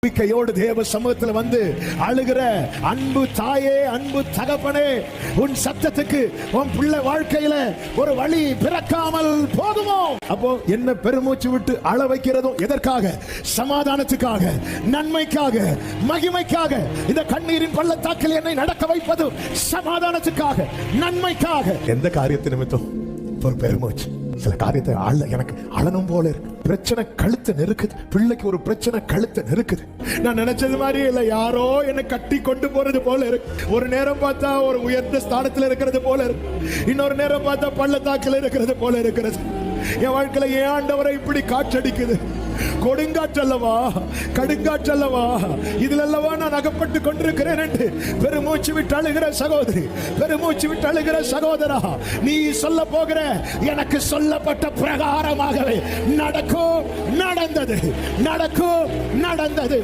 நம்பிக்கையோடு தேவ சமூகத்தில் வந்து அழுகிற அன்பு தாயே, அன்பு தகப்பனே, உன் சத்தத்துக்கு உன் பிள்ளை வாழ்க்கையில ஒரு வழி பிறக்காமல் போகுமோ? அப்போ என்ன பெருமூச்சு விட்டு அழ வைக்கிறதும் எதற்காக? சமாதானத்துக்காக, நன்மைக்காக, மகிமைக்காக. இந்த கண்ணீரின் பள்ளத்தாக்கில் என்னை நடக்க வைப்பதும் சமாதானத்துக்காக, நன்மைக்காக. எந்த காரியத்தை நிமித்தம் ஒரு பெருமூச்சு? சில காரியத்தை எனக்கு அழனும் போல இருக்கு. பிரச்சனை கழுத்து நெருக்குது. பிள்ளைக்கு ஒரு பிரச்சனை கழுத்து நெருக்குது. நான் நினைச்சது மாதிரி இல்ல, யாரோ என்னை கட்டி கொண்டு போறது போல இருக்கு. ஒரு நேரம் பார்த்தா ஒரு உயர்ந்த ஸ்தானத்தில் இருக்கிறது போல இருக்கு, இன்னொரு நேரம் பார்த்தா பள்ளத்தாக்கில் இருக்கிறது போல இருக்கிறது. என் வாழ்க்கையில ஏன் ஆண்டவரை இப்படி காற்றடிக்குது? கொடுங்காற்றல்லவா, கடுங்காற்றல்லவா, இதுல அல்லவா நான் அகப்பட்டு கொண்டிருக்கிறேன் என்று பெருமூச்சு விட்டு அழுகிற சகோதரி, பெருமூச்சு விட்டு அழுகிற சகோதரா, நீ சொல்ல போகிற எனக்கு சொல்லப்பட்ட பிரகாரமாகவே நடக்கும், நடந்தது, நடக்கும், நடந்தது.